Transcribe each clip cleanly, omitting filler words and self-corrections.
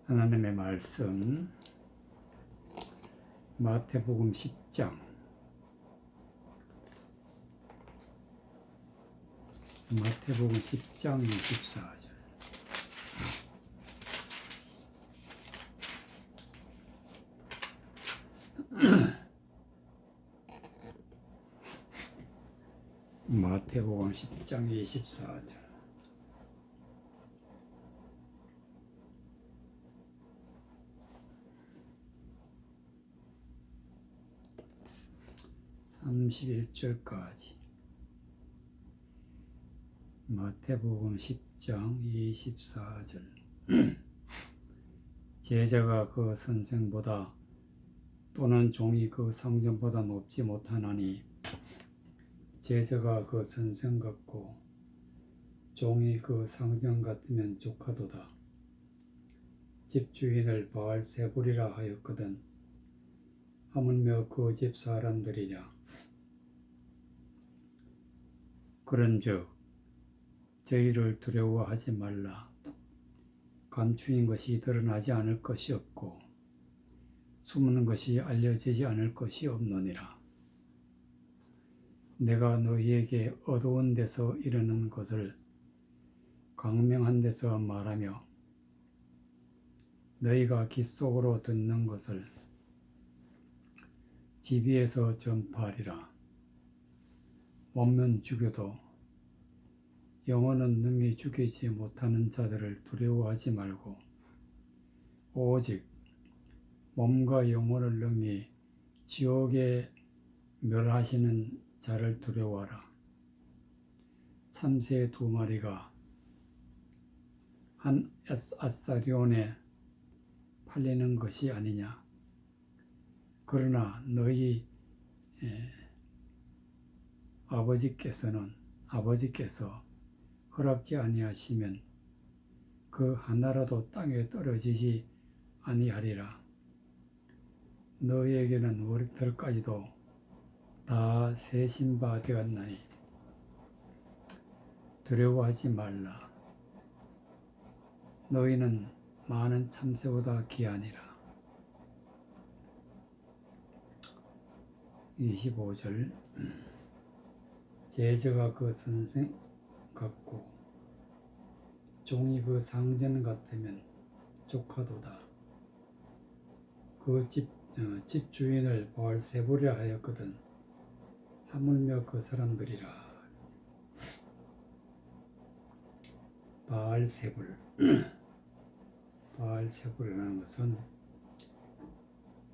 하나님의 말씀 마태복음 10장 마태복음 10장 24절 마태복음 10장 24절 (31절까지) 마태복음 10장 24절 제자가 그 선생보다 또는 종이 그 상전보다 높지 못하나니 제자가 그 선생 같고 종이 그 상전 같으면 족하도다. 집주인을 바알세불이라 하였거든 하물며 그 집 사람들이랴. 그런즉 저희를 두려워하지 말라. 감추인 것이 드러나지 않을 것이 없고 숨는 것이 알려지지 않을 것이 없느니라. 내가 너희에게 어두운 데서 이르는 것을 광명한 데서 말하며 너희가 귀 속으로 듣는 것을 집 위에서 전파하리라. 몸은 죽여도 영혼은 능히 죽이지 못하는 자들을 두려워하지 말고 오직 몸과 영혼을 능히 지옥에 멸하시는 자를 두려워하라. 참새 2마리가 한 아사리온에 팔리는 것이 아니냐. 그러나 너희 아버지께서 허락지 아니하시면 그 하나라도 땅에 떨어지지 아니하리라. 너희에게는 머리털까지도 다 세신 바 되었나니 두려워하지 말라. 너희는 많은 참새보다 귀하니라. 25절 제자가 그 선생 같고 종이 그 상전 같으면 족하도다. 그 집 주인을 바알세불이라 하였거든 하물며 그 사람들이라. 바알세불이라는 것은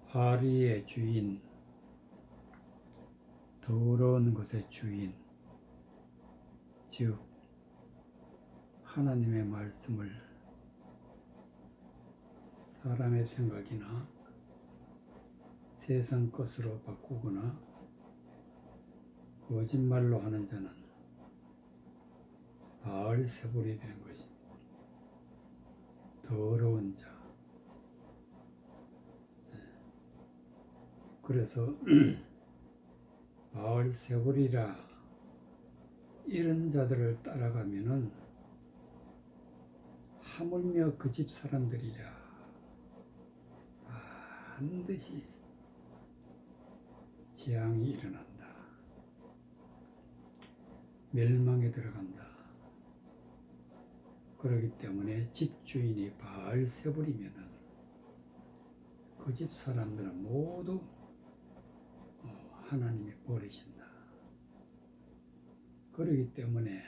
파리의 주인, 더러운 것의 주인, 즉 하나님의 말씀을 사람의 생각이나 세상 것으로 바꾸거나 거짓말로 하는 자는 바알세불이 되는 것입니다. 더러운 자. 그래서 바알세불이라 이런 자들을 따라가면은 하물며 그 집 사람들이랴 반드시 재앙이 일어난다. 멸망에 들어간다. 그렇기 때문에 집주인이 바알세불이면은 그 집 사람들은 모두 하나님이 버리신다. 그렇기 때문에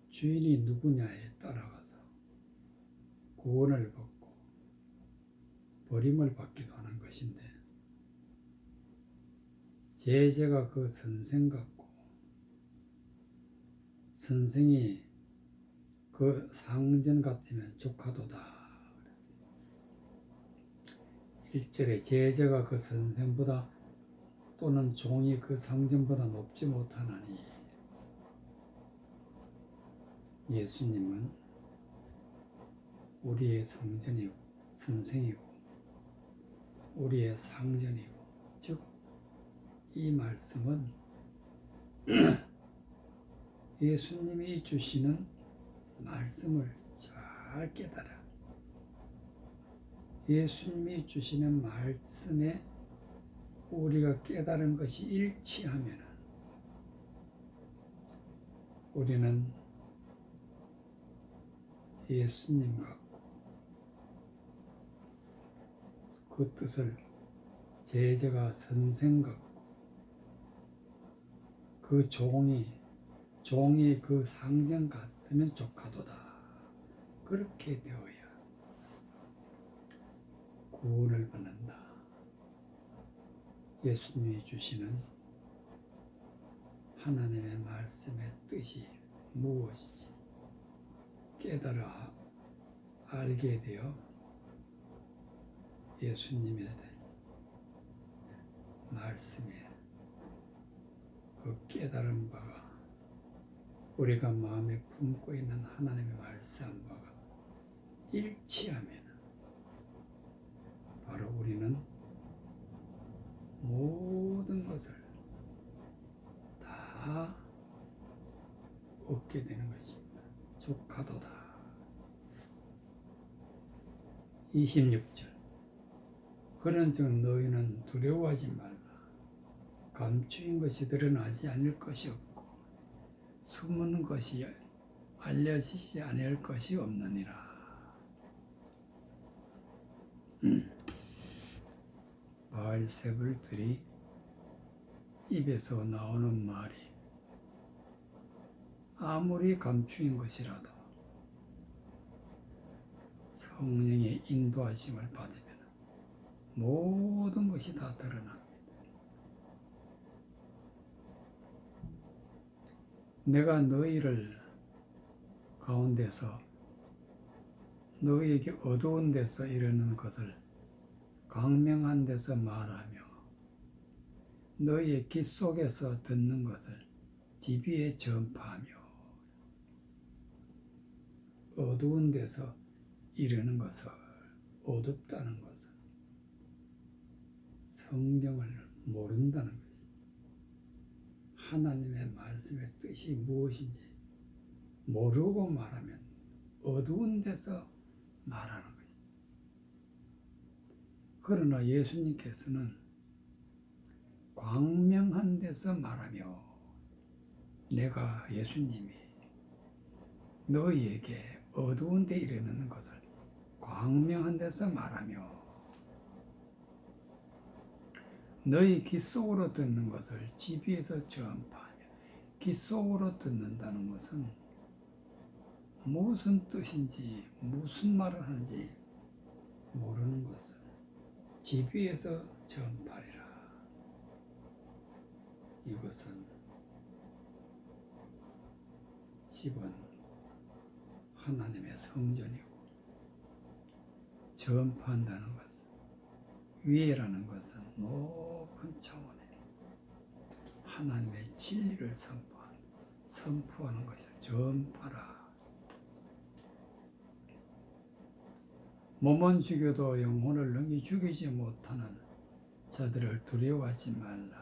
주인이 누구냐에 따라가서 구원을 받고 버림을 받기도 하는 것인데 제자가 그 선생 같고 선생이 그 상전 같으면 족하도다. 1절에 제자가 그 선생보다 또는 종이 그 상전보다 높지 못하나니 예수님은 우리의 선생이고 우리의 상전이고 즉 이 말씀은 예수님이 주시는 말씀을 잘 깨달아 예수님이 주시는 말씀에 우리가 깨달은 것이 일치하면 우리는 예수님 같고 그 뜻을 제자가 선생 같고 그 종이 그 상징 같으면 족하도다. 그렇게 되어야 구원을 받는다. 예수님이 주시는 하나님의 말씀의 뜻이 무엇인지 깨달아 알게 되어 예수님의 말씀에 그 깨달은 바가 우리가 마음에 품고 있는 하나님의 말씀과 일치하면 바로 우리는 모든 것을 다 얻게 되는 것입니다. 족하도다. 26절 그런즉 너희는 두려워하지 말라. 감추인 것이 드러나지 않을 것이 없고 숨은 것이 알려지지 않을 것이 없느니라. 바알세불들이 입에서 나오는 말이 아무리 감추인 것이라도 성령의 인도하심을 받으면 모든 것이 다 드러납니다. 내가 너희를 가운데서 너희에게 어두운 데서 이르는 것을 광명한 데서 말하며 너희의 귀 속에서 듣는 것을 집 위에 전파하며 어두운 데서 이르는 것을 어둡다는 것은 성경을 모른다는 것이죠. 하나님의 말씀의 뜻이 무엇인지 모르고 말하면 어두운 데서 말하는 거예요. 그러나 예수님께서는 광명한 데서 말하며 내가 예수님이 너희에게 어두운 데 이르는 것을 광명한 데서 말하며 너희 귀 속으로 듣는 것을 집 위에서 전파하며 귀 속으로 듣는다는 것은 무슨 뜻인지 무슨 말을 하는지 모르는 것을 집 위에서 전파리라. 이것은 집은 하나님의 성전이고 전파한다는 것은 위에라는 것은 높은 차원의 하나님의 진리를 선포하는 것을 전파라. 몸은 죽여도 영혼을 능히 죽이지 못하는 자들을 두려워하지 말라.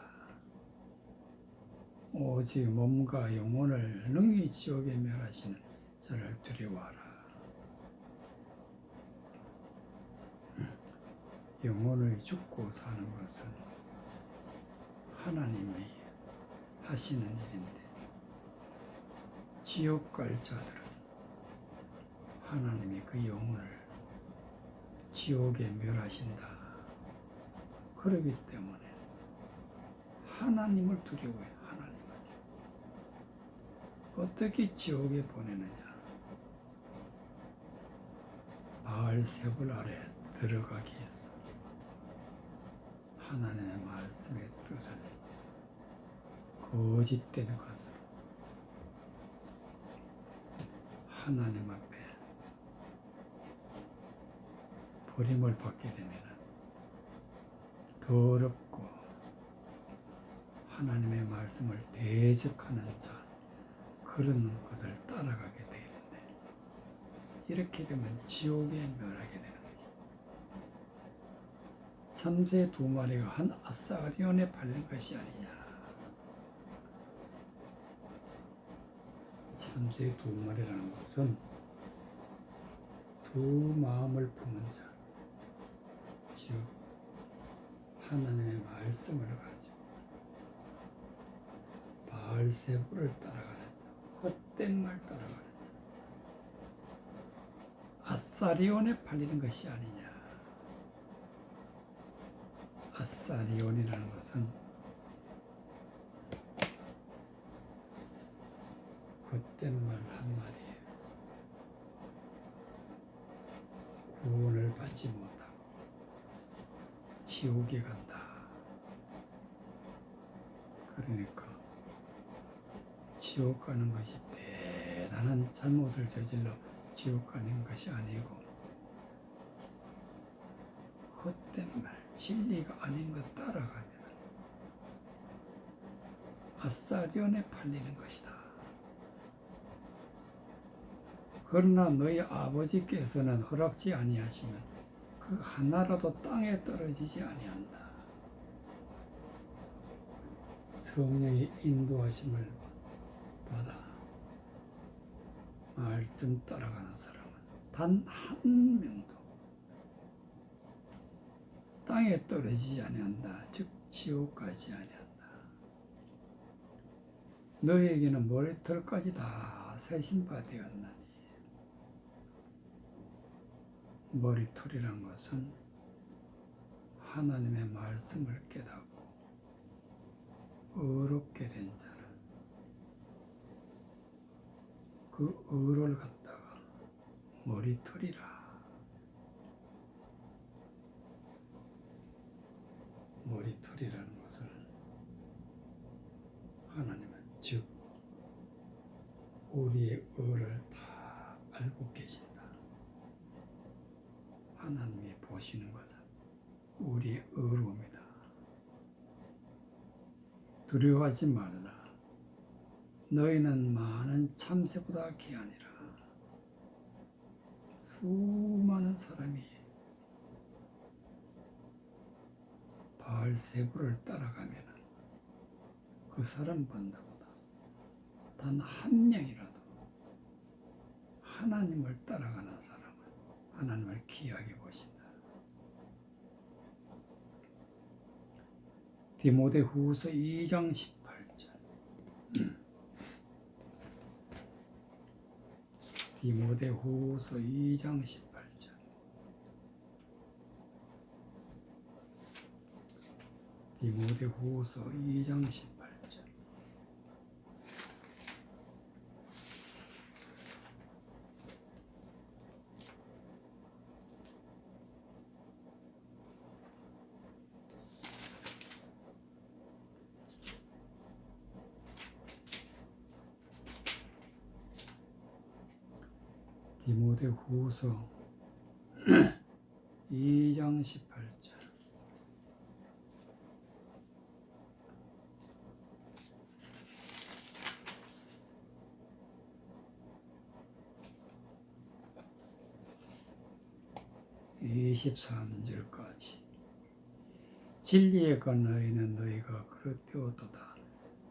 오직 몸과 영혼을 능히 지옥에 멸하시는 자를 두려워하라. 영혼을 죽고 사는 것은 하나님이 하시는 일인데 지옥 갈 자들은 하나님이 그 영혼을 지옥에 멸하신다. 그렇기 때문에 하나님을 두려워해. 하나님을 어떻게 지옥에 보내느냐? 바알세불 아래 들어가기 위해서 하나님의 말씀의 뜻을 거짓된 것으로 하나님 앞에 버림을 받게 되면 더럽고 하나님의 말씀을 대적하는 자, 그런 것을 따라가게 되는데 이렇게 되면 지옥에 멸하게 되는 거지. 참새 2마리가 한 아사리온에 팔린 것이 아니냐. 참새 2마리라는 것은 두 마음을 품은 자, 즉 하나님의 말씀을 가지고 바알세부를 따라가는 자, 헛된 말 따라가는 자, 아사리온에 팔리는 것이 아니냐. 아사리온이라는 것은 헛된 말 한마디에 구원을 받지 못하고 지옥에 간다. 그러니까 지옥 가는 것이 대단한 잘못을 저질러 지옥 가는 것이 아니고 헛된 말, 진리가 아닌 것 따라가면 아사리온에 팔리는 것이다. 그러나 너희 아버지께서는 허락지 아니하시면 그 하나라도 땅에 떨어지지 아니한다. 성령의 인도하심을 받아 말씀 따라가는 사람은 단 한 명도 땅에 떨어지지 아니한다. 즉 지옥 가지 아니한다. 너희에게는 머리털까지 다 세신 바 되었나니. 머리털이란 것은 하나님의 말씀을 깨닫고 의롭게 된 자는 그 의를 갖다가 머리털이라. 머리털이라는 것을 하나님은 즉 우리의 의를 다 알고 계신다. 하나님이 보시는 것은 우리의 의로움이다. 두려워하지 말라. 너희는 많은 참새보다 귀하니라. 수많은 사람이 바알세부를 따라가면 그 사람보다 단 한 명이라도 하나님을 따라가는 사람은 하나님을 귀하게 보신다. 디모데후서 2장 18절. 디모데후서 2장 18절. 디모데후서 2장 18절. 디모데후서 2장 18절. (23절까지) 진리에 관하여는 너희가 그릇되었도다.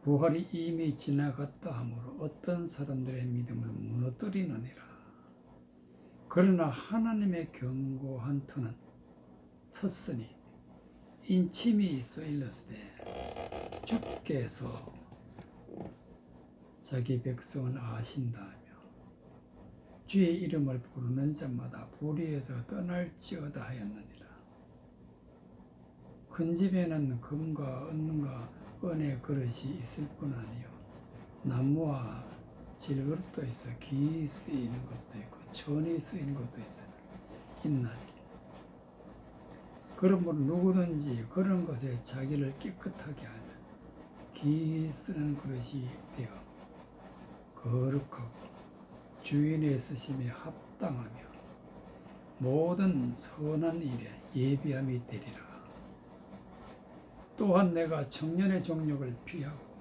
부활이 이미 지나갔다 하므로 어떤 사람들의 믿음을 무너뜨리느니라. 그러나 하나님의 견고한 터는 섰으니 인침이 있어 일렀으되 주께서 자기 백성을 아신다며 주의 이름을 부르는 자마다 불의에서 떠날지어다 하였느니라. 큰 집에는 금과 은과 은의 그릇이 있을 뿐 아니요 나무와 질그릇도 있어 기 쓰이는 것도 있고 천이 쓰이는 것도 있나니 그러므로 누구든지 그런 것에 자기를 깨끗하게 하면 기 쓰는 그릇이 되어 거룩하고 주인의 쓰심에 합당하며 모든 선한 일에 예비함이 되리라. 또한 내가 청년의 정욕을 피하고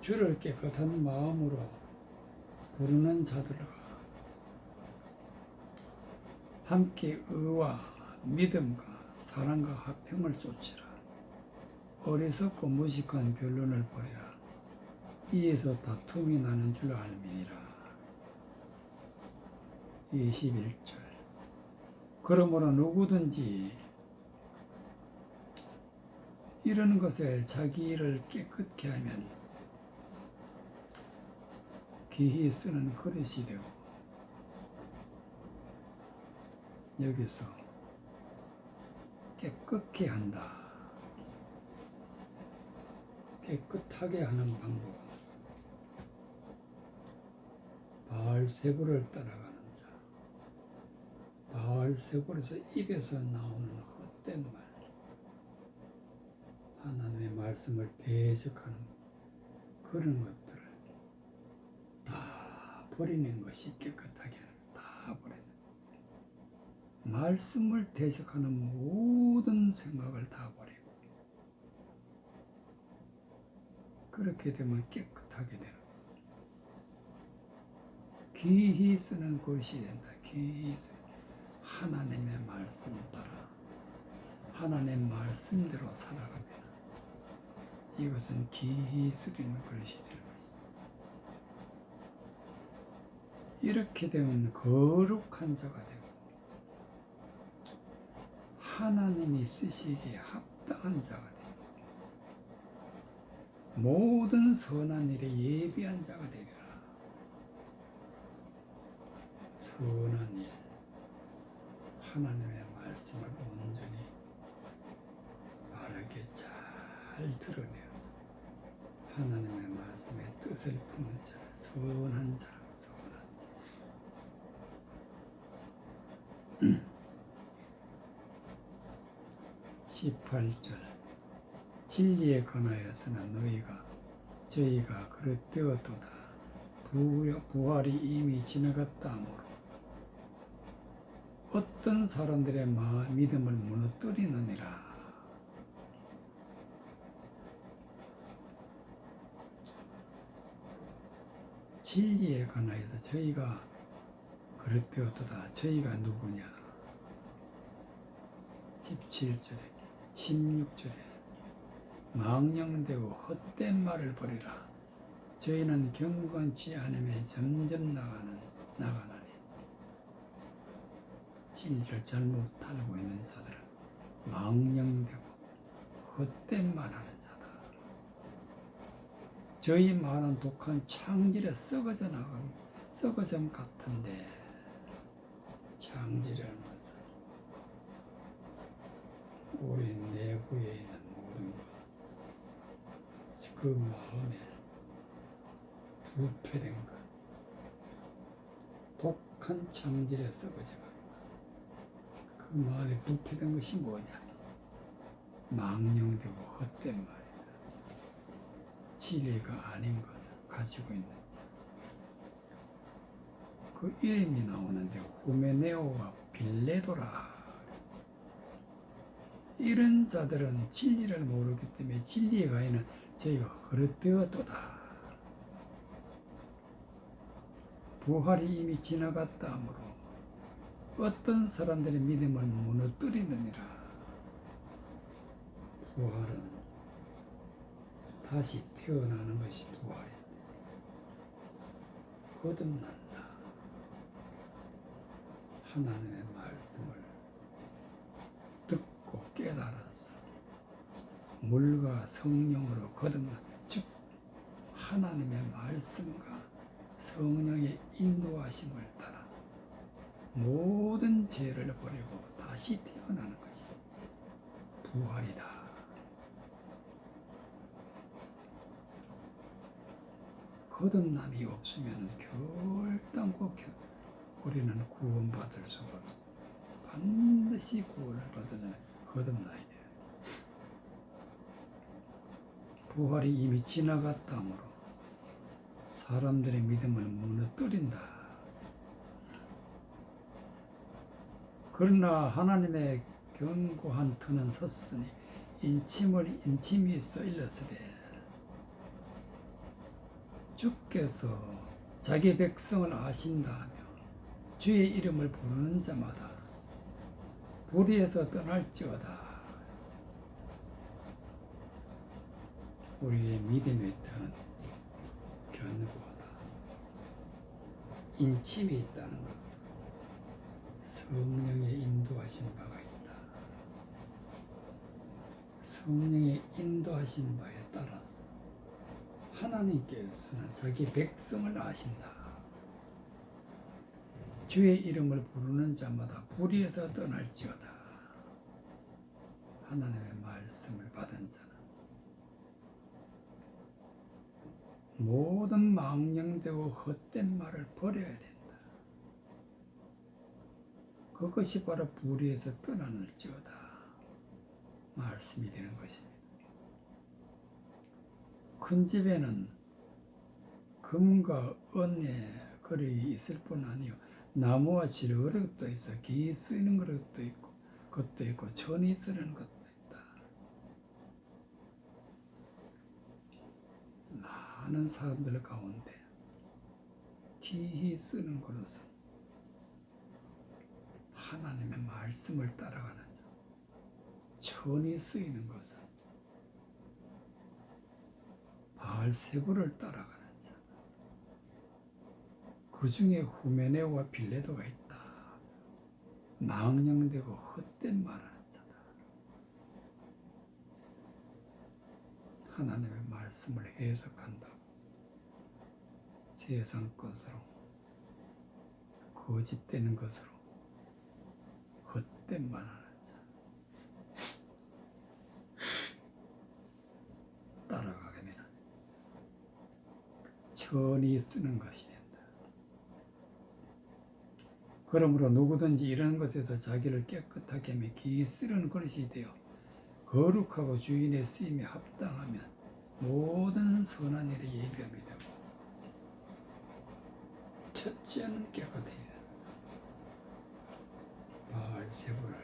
주를 깨끗한 마음으로 부르는 자들과 함께 의와 믿음과 사랑과 화평을 쫓으라. 어리석고 무식한 변론을 버리라. 이에서 다툼이 나는 줄 알미니라. 21절. 그러므로 누구든지 이런 것에 자기를 깨끗게 하면 귀히 쓰는 그릇이 되고, 여기서 깨끗게 한다. 깨끗하게 하는 방법은 바알세불을 따라가는 자, 바알세불에서 입에서 나오는 헛된 말, 하나님의 말씀을 대적하는 그런 것들을 다 버리는 것이 깨끗하게 하는, 다 버리는, 말씀을 대적하는 모든 생각을 다 버리고, 그렇게 되면 깨끗하게 되는, 귀히 쓰는 것이 된다. 귀히 쓰는 하나님의 말씀 따라 하나님의 말씀대로 살아가면 이것은 귀히 쓰리는 것이 되는 것입니다. 이렇게 되면 거룩한 자가 되고 하나님이 쓰시기에 합당한 자가 되고 모든 선한 일에 예비한 자가 되리라. 선한 일, 하나님의 말씀을 온전히 바르게 잘 드러내어서 하나님의 말씀의 뜻을 품는 자를 선한 자라, 선한 자. 18절 진리에 관하여서는 저희가 그릇되었도다. 부활이 이미 지나갔다 하므로 어떤 사람들의 믿음을 무너뜨리느니라. 진리에 관하여서 저희가 그릇되었도다. 저희가 누구냐? 17절에 16절에 망령되고 헛된 말을 버리라. 저희는 경건치 않으면 점점 나가나니 진리를 잘못 알고 있는 자들은 망령되고 헛된 말하는 자다. 저희 말은 독한 창질에 썩어짐 같은데, 창질이라는 것은 우리 내부에 있는 모든 것, 그 마음에 부패된 것, 독한 창질에 썩어져 갑니다. 그 마음에 부패된 것이 뭐냐? 망령되고 헛된 말이다. 진리가 아닌 것을 가지고 있는 자. 그 이름이 나오는데 후메네오와 빌레도라. 이런 자들은 진리를 모르기 때문에 진리에 가인은 저희가 그릇되었도다. 부활이 이미 지나갔다 하므로 어떤 사람들의 믿음을 무너뜨리느니라. 부활은 다시 태어나는 것이 부활인데 거듭난다. 하나님의 말씀을 듣고 깨달아서 물과 성령으로 거듭나, 즉 하나님의 말씀과 성령의 인도하심을 따라 모든 죄를 버리고 다시 태어나는 것이 부활이다. 거듭남이 없으면 결단코 우리는 구원받을 수가 없어. 반드시 구원을 받으려면 거듭나야 돼. 부활이 이미 지나갔다 하므로 사람들의 믿음을 무너뜨린다. 그러나 하나님의 견고한 터는 섰으니 인침이 있어 일렀으되 주께서 자기 백성을 아신다 하며 주의 이름을 부르는 자마다 불의에서 떠날지어다. 우리의 믿음의 터는 견고하다. 인침이 있다는 것은 성령의 인도하신 바가 있다. 성령의 인도하신 바에 따라서 하나님께서는 자기 백성을 아신다. 주의 이름을 부르는 자마다 불의에서 떠날지어다. 하나님의 말씀을 받은 자는 모든 망령되고 헛된 말을 버려야 된다. 그것이 바로 불의에서 떠날지어다 말씀이 되는 것입니다. 큰 집에는 금과 은의 그릇이 있을 뿐 아니요 나무와 질 그릇도 있어 기 쓰이는 그릇도 있고 것도 있고 천이 쓰는 것도 있다. 많은 사람들 가운데 기히 쓰는 그릇은 하나님의 말씀을 따라가는 자, 천이 쓰이는 것은 바알세부를 따라가는 자, 그 중에 후메네오와 빌레도가 있다. 망령되고 헛된 말하는 자다. 하나님의 말씀을 해석한다고 세상 것으로 거짓되는 것으로 헛된 말하는 자 따라가게 되는 천이 쓰는 것이 된다. 그러므로 누구든지 이런 것에서 자기를 깨끗하게 하며 기 쓰는 그릇이 되어 거룩하고 주인의 쓰임에 합당하면 모든 선한 일에 예비함이 되고 첫째는 깨끗해야 된다. 바알세부를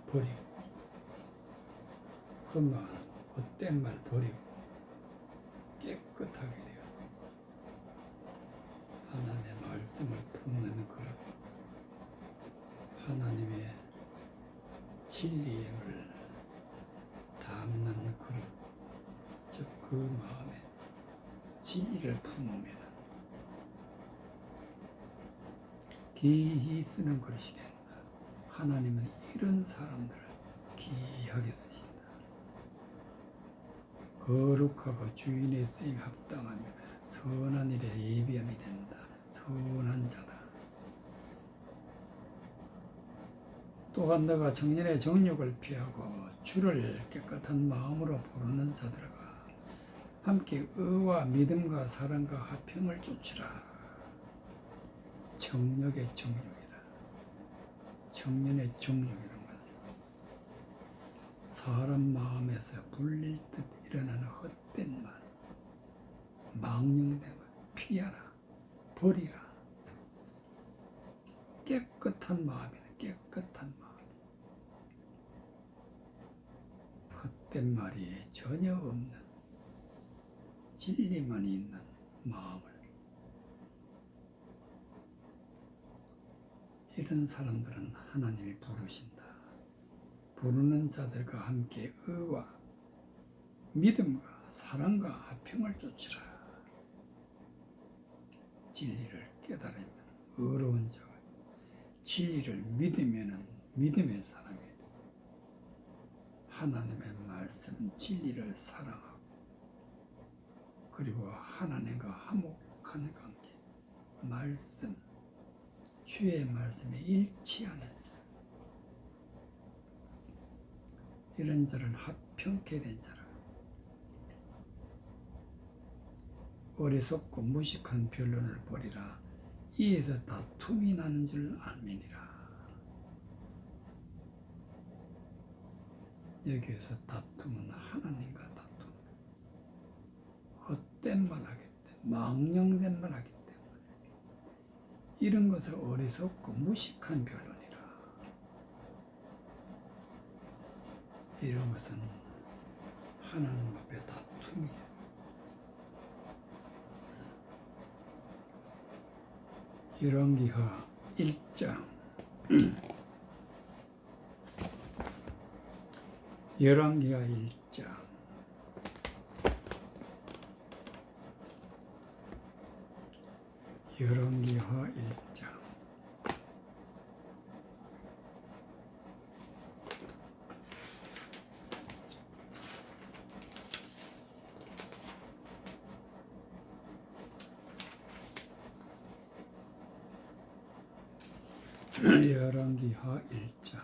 버리고 험한 헛된 말 버리고 깨끗하게 되어 하나님의 말씀을 품는 그릇, 하나님의 진리를 담는 그릇, 즉 그 마음에 진리를 품으면 기히 쓰는 그릇이 된다. 하나님은 이런 사람들을 기이하게 쓰신다. 거룩하고 주인의 쓰임에 합당하며 선한 일에 예비함이 된다. 선한 자다. 또한 너가 청년의 정욕을 피하고 주를 깨끗한 마음으로 부르는 자들과 함께 의와 믿음과 사랑과 화평을 쫓으라. 정욕의 정욕이라. 청년의 정욕이라는 것은 사람 마음에서 불릴 듯 일어나는 헛된 말, 망령된 것 피하라. 버리라. 깨끗한 마음이다. 깨끗한 마음. 헛된 말이 전혀 없는 진리만 있는 마음을, 이런 사람들은 하나님이 부르신다. 부르는 자들과 함께 의와 믿음과 사랑과 화평을 쫓으라. 진리를 깨달으면 의로운 자가, 진리를 믿으면 믿음의 사람이 돼. 하나님의 말씀 진리를 사랑하고 그리고 하나님과 화목한 관계, 말씀, 주의 말씀에 일치하는 자, 이런 자를 합평케 된 자라. 어리석고 무식한 변론을 버리라. 이에서 다툼이 나는 줄 알미니라. 여기에서 다툼은 하나님과 다툼, 헛된 말 하기 때문에, 망령된 말 하기 때문에, 이런 것을 어리석고 무식한 변론이라. 이런 것은 하나님 앞에 다툼이에요. 열왕기하 1장 열왕기하 1장 열왕기하 1장 열왕기하 1장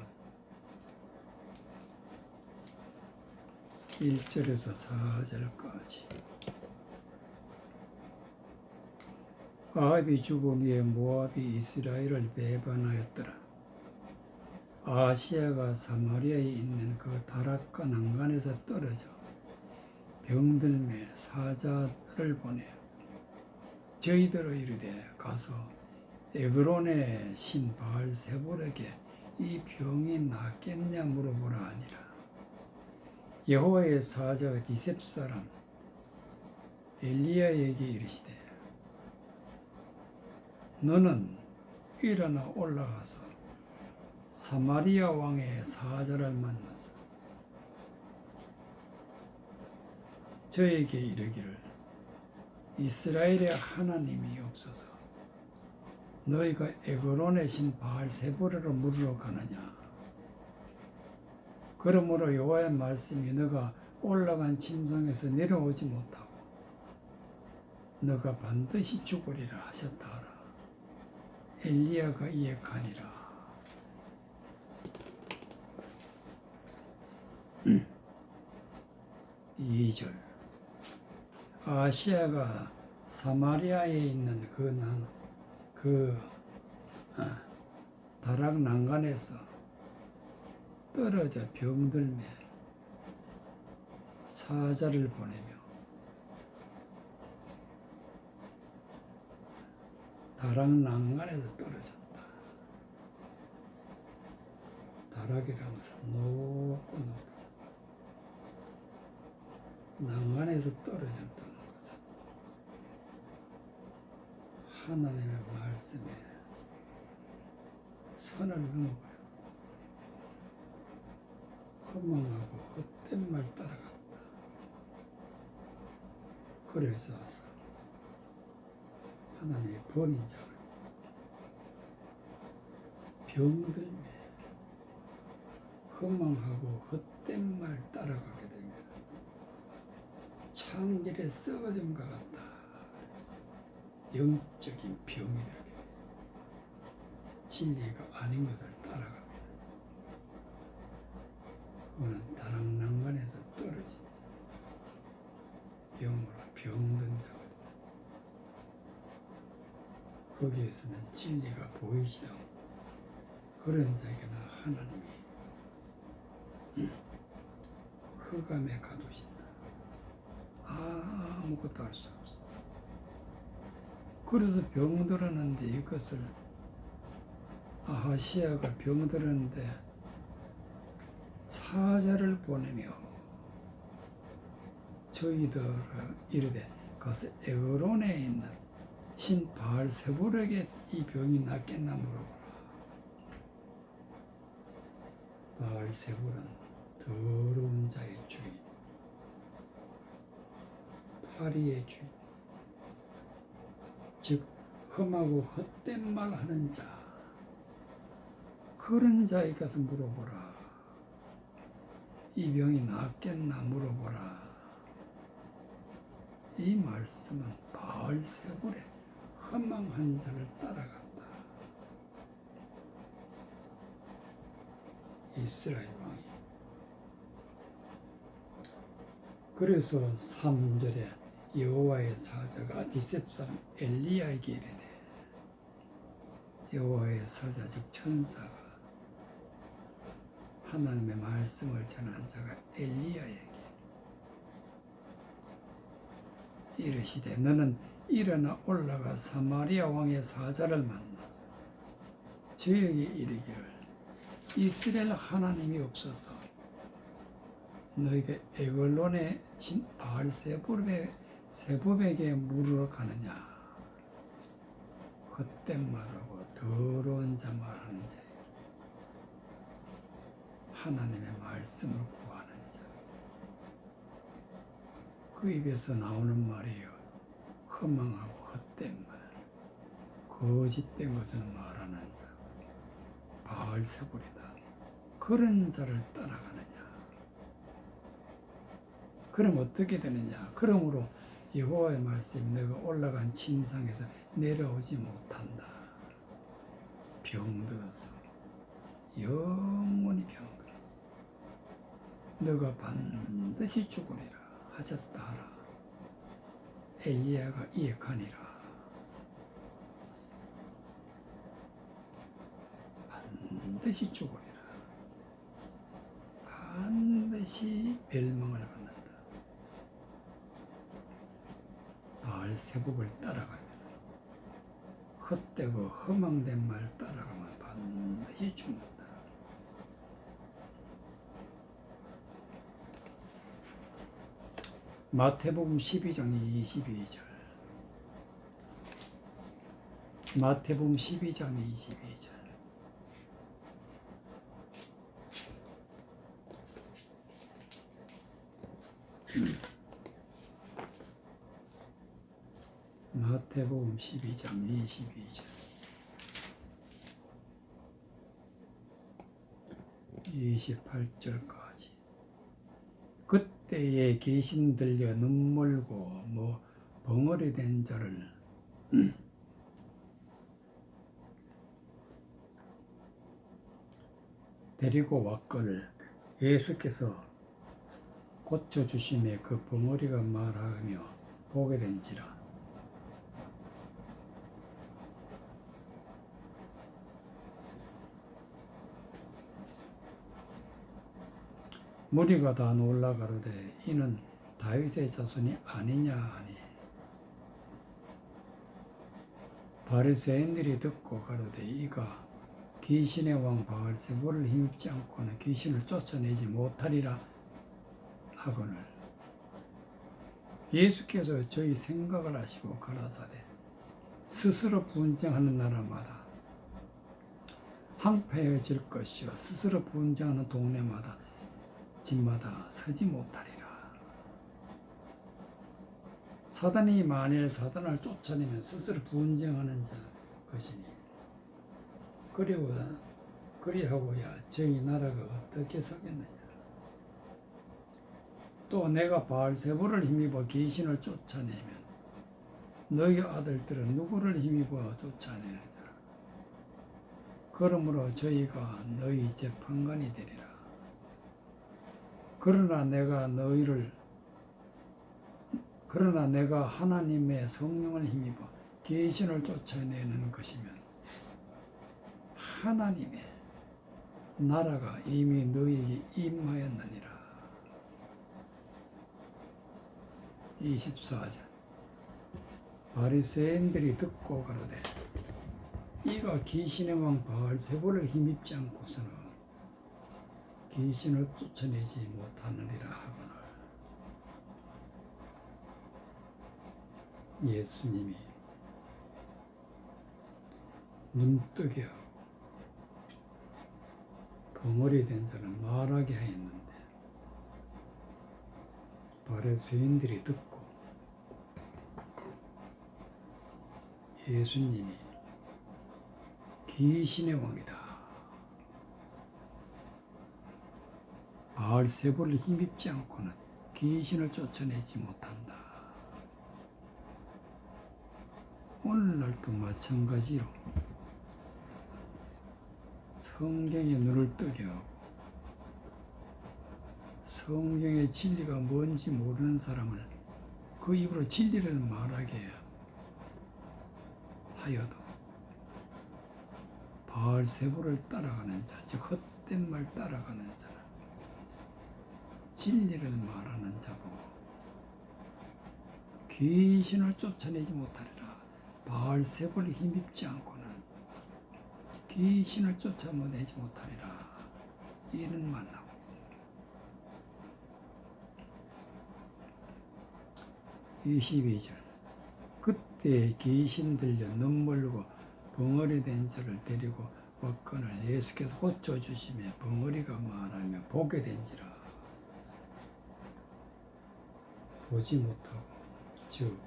1절에서 4절까지. 아합이 죽음에 모압이 이스라엘을 배반하였더라. 아하시야가 사마리아에 있는 그 다락과 난간에서 떨어져 병들매 사자를 보내 저희들을 이르되 가서 에그론의 신 바알세볼에게 이 병이 낫겠냐 물어보라 하니라. 여호와의 사자가 디셉 사람 엘리야에게 이르시되 너는 일어나 올라가서 사마리아 왕의 사자를 만나서 저에게 이르기를 이스라엘의 하나님이 없어서 너희가 에그론의 신 바알세볼에로 물으러 가느냐. 그러므로 여호와의 말씀이 너가 올라간 침상에서 내려오지 못하고 너가 반드시 죽으리라 하셨다 하라. 엘리야가 이에 가니라. 2절. 아시아가 사마리아에 있는 다락 난간에서 떨어져 병들매 사자를 보내며 다락 난간에서 떨어졌다. 다락이라는 것은 높고 높은 난간에서 떨어졌다는 것은 하나님의 말씀에 선을 넘어버려 허망하고 헛된 말 따라갔다. 그래서 하나님의 번인자가 병들매 허망하고 헛된 말 따라가게 되면 창질에 썩어짐과 같다. 영적인 병이 되게 진리가 아닌 것을 따라가면 그거는 다락난간에서 떨어진 자, 병으로 병든 자가 거기에서는 진리가 보이지도 않고 그런 자에게는 하나님이 흑암에 가두신다. 아무것도 할 수 없어. 그래서 병들었는데 이것을 아하시야가 병들었는데 사자를 보내며 저희들을 이르되 가서 에그론에 있는 신 바알세볼에게 이 병이 낫겠나 물어보라. 바알세볼은 더러운 자의 주인, 파리의 주인, 즉 험하고 헛된 말 하는 자, 그런 자에게 가서 물어보라. 이 병이 낫겠나 물어보라. 이 말씀은 바알세볼의 허망한 자를 따라간다. 이스라엘 왕이. 그래서 3절에 여호와의 사자가 디셉 사람 엘리야에게 이르되, 여호와의 사자 즉 천사가 하나님의 말씀을 전한 자가 엘리야에게 이르시되 너는 일어나 올라가 사마리아 왕의 사자를 만나서 저에게 이르기를 이스라엘 하나님이 없어서 너희가 에글론의 신 바알세볼에게 물으러 가느냐. 헛된 말하고 더러운 자 말하는 자, 하나님의 말씀을 구하는 자, 그 입에서 나오는 말이요 허망하고 헛된 말, 거짓된 것을 말하는 자, 바알세볼이다. 그런 자를 따라가느냐. 그럼 어떻게 되느냐. 그러므로 여호와의 말씀이 내가 올라간 침상에서 내려오지 못한다. 병들어서 영원히 병들어서 너가 반드시 죽으리라 하셨다 하라. 엘리야가 이역하니라. 반드시 죽으리라. 반드시 멸망을 받는다. 바알세복을 따라가면, 헛되고 허망된 말 따라가면 반드시 죽는다. 마태복음 12장 22절. 마태복음 12장 22절. 마태복음 12장 22절. 28절까지. 그때에 귀신 들려 눈물고 벙어리 된 자를 데리고 왔거늘 예수께서 고쳐주심에 그 벙어리가 말하며 보게 된지라. 무리가 다 놀라가로되 이는 다윗의 자손이 아니냐 하니 바리새인들이 듣고 가로되 이가 귀신의 왕 바알세불을 힘입지 않고는 귀신을 쫓아내지 못하리라 하거늘 예수께서 저희 생각을 하시고 가라사대 스스로 분쟁하는 나라마다 항폐해질 것이요 스스로 분쟁하는 동네마다 집마다 서지 못하리라. 사단이 만일 사단을 쫓아내면 스스로 분쟁하는 자 것이니 그리하고야 저희 나라가 어떻게 서겠느냐. 또 내가 바알세불을 힘입어 귀신을 쫓아내면 너희 아들들은 누구를 힘입어 쫓아내느냐. 그러므로 저희가 너희 재판관이 되리라. 그러나 내가 하나님의 성령을 힘입어 귀신을 쫓아내는 것이면 하나님의 나라가 이미 너희에게 임하였느니라. 24절. 바리새인들이 듣고 가로되 이가 귀신의 왕 바알세불을 힘입지 않고서는 귀신을 쫓아내지 못하느니라 하거늘 예수님이 눈뜨게 하고 벙어리 된 자를 말하게 하였는데 바리새인들이 듣고 예수님이 귀신의 왕이다. 바알세불을 힘입지 않고는 귀신을 쫓아내지 못한다. 오늘날도 마찬가지로 성경의 눈을 뜨게 하고 성경의 진리가 뭔지 모르는 사람을 그 입으로 진리를 말하게 하여도 바알세불을 따라가는 자, 즉 헛된 말 따라가는 자는 진리를 말하는 자고 귀신을 쫓아내지 못하리라. 바알세불을 힘입지 않고는 귀신을 쫓아내지 못하리라. 이는 만나고 있어요. 22절. 그때 귀신 들려 눈물고 벙어리 된 자를 데리고 왔거늘 예수께서 고쳐주심에 벙어리가 말하며 보게 된지라. 보지 못하고 즉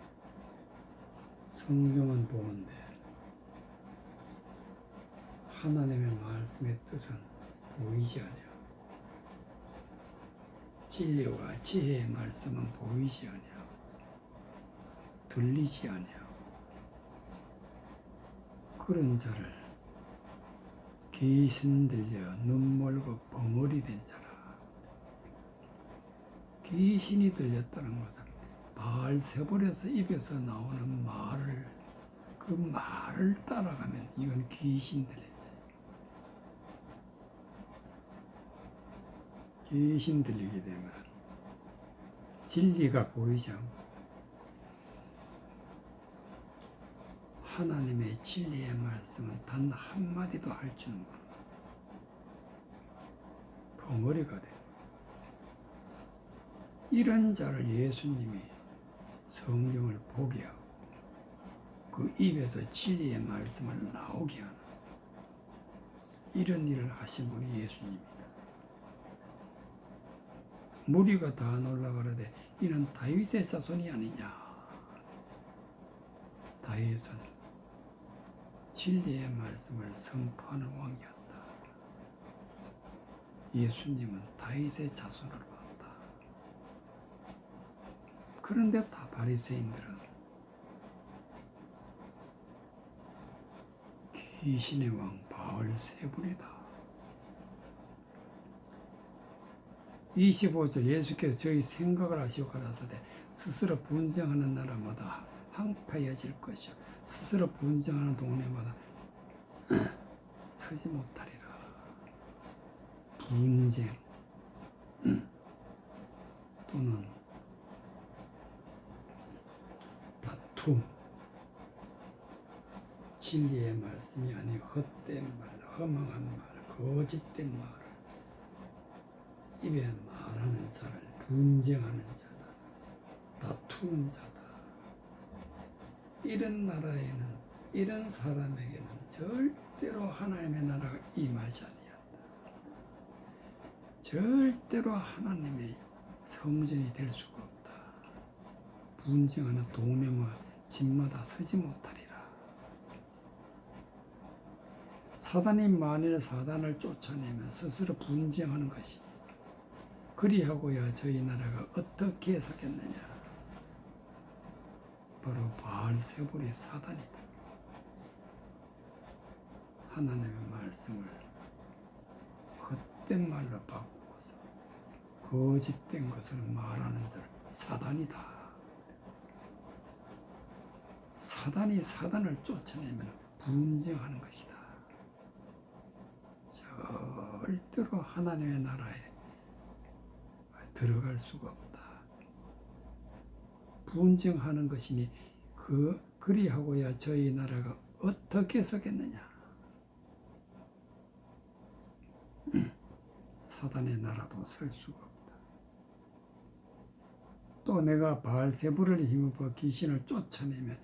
성경은 보는데 하나님의 말씀의 뜻은 보이지 않아. 진리와 지혜의 말씀은 보이지 않아. 들리지 않아. 그런 자를 귀신 들려 눈멀고 벙어리 된 자라. 귀신이 들렸다는 것은 바알세불에서 입에서 나오는 말을, 그 말을 따라가면 이건 귀신 들린 자예요. 귀신 들리게 되면 진리가 보이지 않고 하나님의 진리의 말씀은 단 한마디도 할 줄 모르는 벙어리가 돼. 이런 자를 예수님이 성경을 보게 하고 그 입에서 진리의 말씀을 나오게 하는 이런 일을 하신 분이 예수님입니다. 무리가 다 놀라가라되 이는 다윗의 자손이 아니냐. 다윗은 진리의 말씀을 선포하는 왕이었다. 예수님은 다윗의 자손으로 왔다. 그런데 다 바리새인들은 귀신의 왕 바알세불이다. 25절 예수께서 저희 생각을 하시고 가라사대 스스로 분쟁하는 나라마다 항파해질 것이요 스스로 분쟁하는 동네마다 터지 못하리라. 분쟁 또는 다툼, 진리의 말씀이 아닌 헛된 말, 허망한 말, 거짓된 말을 입에 말하는 자를 분쟁하는 자다, 다투는 자다. 이런 나라에는, 이런 사람에게는 절대로 하나님의 나라가 임하지 아니한다. 절대로 하나님의 성전이 될 수가 없다. 분쟁하는 동네와 집마다 서지 못하리라. 사단이 만일 사단을 쫓아내면 스스로 분쟁하는 것이 그리하고야 저희 나라가 어떻게 서겠느냐. 바로 바알세불이 사단이다. 하나님의 말씀을 헛된 말로 바꾸어서 거짓된 것을 말하는 자를 사단이다. 사단이 사단을 쫓아내면 분쟁하는 것이다. 절대로 하나님의 나라에 들어갈 수가 없다. 분쟁하는 것이니 그리하고야 저희 나라가 어떻게 서겠느냐. 사단의 나라도 설 수가 없다. 또 내가 바알세불을 힘입어 귀신을 쫓아내면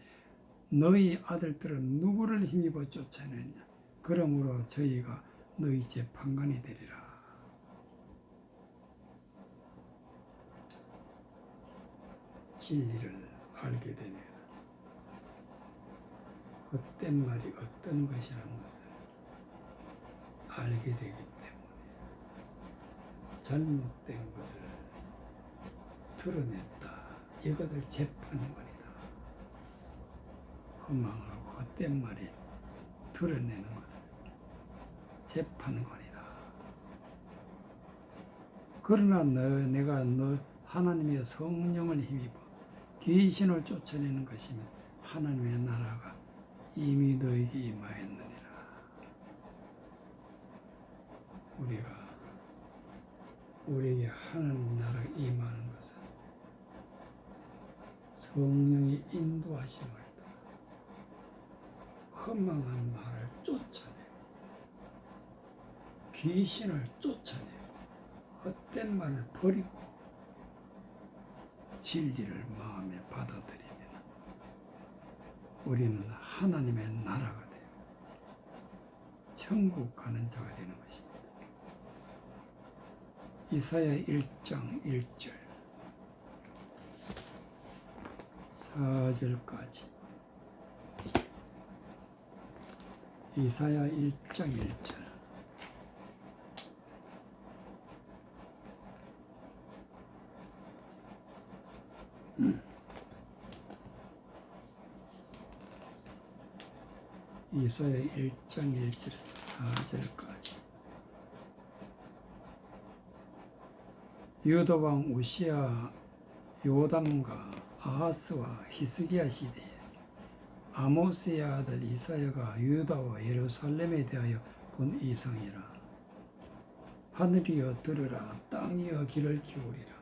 너희 아들들은 누구를 힘입어 쫓아내느냐. 그러므로 저희가 너희 재판관이 되리라. 진리를 알게 되면 헛된 말이 어떤 것이라는 것을 알게 되기 때문에 잘못된 것을 드러냈다. 이것을 재판관이다. 허망하고 헛된 말이 드러내는 것을 재판관이다. 그러나 내가 하나님의 성령을 힘입어 귀신을 쫓아내는 것이면 하나님의 나라가 이미 너에게 임하였느니라. 우리에게 하나님 나라가 임하는 것은 성령의 인도하심을 따라 허망한 말을 쫓아내고 귀신을 쫓아내고 헛된 말을 버리고 진리를 마음에 받아들이면 우리는 하나님의 나라가 되어 천국 가는 자가 되는 것입니다. 이사야 1장 1절 4절까지 이사야 1장 1절 이사야 1장 1절 4절까지. 유다 왕 우시야 요담과 아하스와 히스기야 시대에 아모스의 아들 이사야가 유다와 예루살렘에 대하여 본 이상이라. 하늘이여 들으라, 땅이여 귀를 기울이라.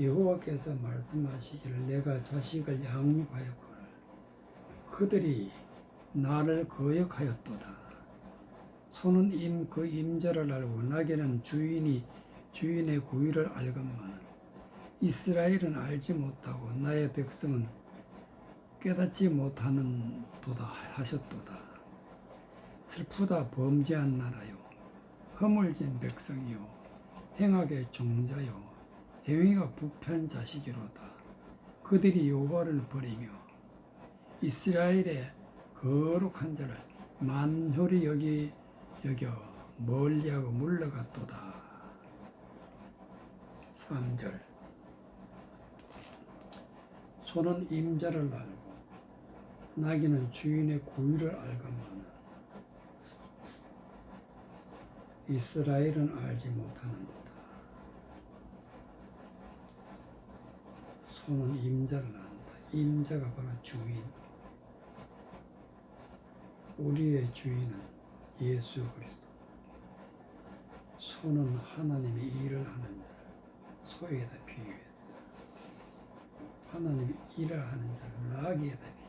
여호와께서 말씀하시기를 내가 자식을 양육하였거늘 그들이 나를 거역하였도다. 소는 그 임자를 알고 나귀는 주인의 구유를 알건만은 이스라엘은 알지 못하고 나의 백성은 깨닫지 못하는 도다 하셨도다. 슬프다 범죄한 나라요, 허물진 백성이요, 행악의 종자요, 행위가 부패한 자식이로다. 그들이 여호와를 버리며 이스라엘의 거룩한 자를 만홀히 여겨 멀리하고 물러갔도다. 3절. 소는 임자를 알고 나귀는 주인의 구유를 알건만은 이스라엘은 알지 못하는도다. 소는 임자를 안다. 임자가 바로 주인. 우리의 주인은 예수 그리스도. 소는 하나님이 일을 하는 자를 소에다 비유했다. 하나님이 일을 하는 자를 나귀에다 비유했다.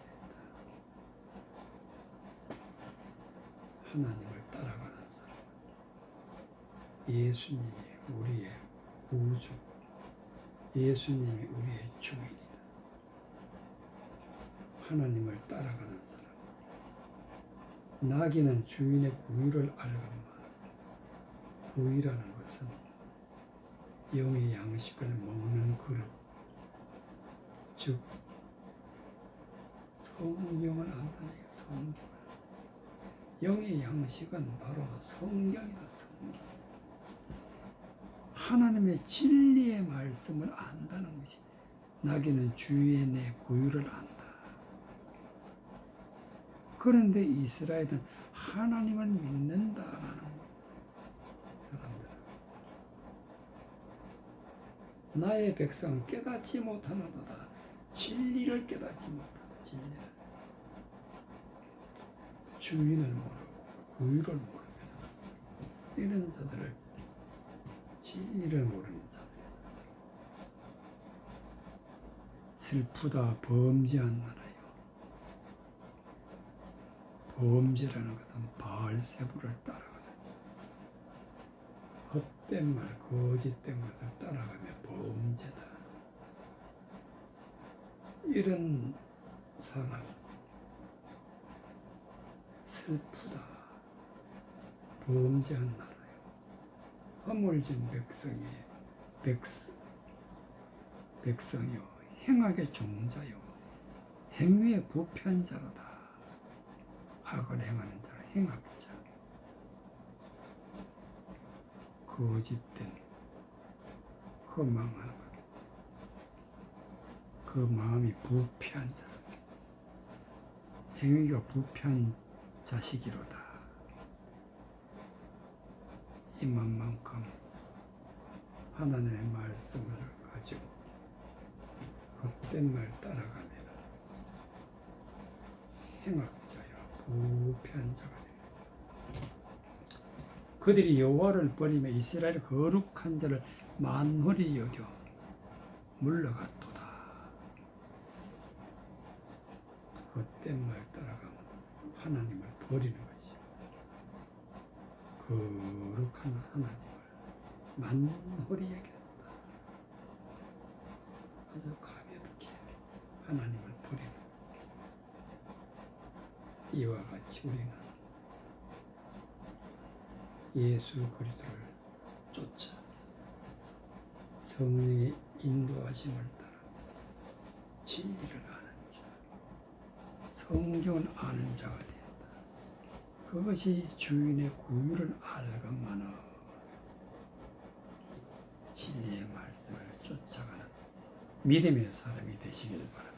하나님을 따라가는 사람. 예수님이 우리의 구주. 예수님이 우리의 주인이다. 하나님을 따라가는 사람. 나귀는 주인의 구유를 알건만 구유라는 것은 영의 양식을 먹는 그릇, 즉 성경을 안다는 게 성경을. 영의 양식은 바로 성경이다. 성경. 하나님의 진리의 말씀을 안다는 것이 나귀는 주인의 구유를 안다. 그런데 이스라엘은 하나님을 믿는다라는 사람들. 나의 백성은 깨닫지 못하는도다. 진리를 깨닫지 못한다. 진리를. 주인을 모르고 구유를 모르면 이런 자들을 진리를 모르는 자들. 슬프다 범죄한 나라요. 범죄라는 것은 바알세부를 따라가는 헛된 말, 거짓된 것을 따라가며 범죄다. 이런 사람 슬프다. 범죄한 나라요. 허물진 백성이요, 행악의 종자요, 행위의 부패한 자로다. 악을 행하는 자라, 행악자. 거짓된 허망하는 것. 그 마음이 부패한 자. 행위가 부패한 자식이로다. 이만큼 하나님의 말씀을 가지고 헛된 말 따라가면 행악자요, 부패한 자가 됩니다. 그들이 여호와를 버리며 이스라엘 거룩한 자를 만홀히 여겨 물러갔도다. 헛된 말 따라가면 하나님을 버리는 것이. 거룩한 하나님을 만홀히 여겼다. 아주 가볍게 하나님을 버리는. 이와 같이 우리는 예수 그리스도를 쫓아 성령의 인도하심을 따라 진리를 아는 자, 성경을 아는 자가 된다. 그것이 주인의 구유를 알건만은 진리의 말씀을 쫓아가는 믿음의 사람이 되시길 바랍니다.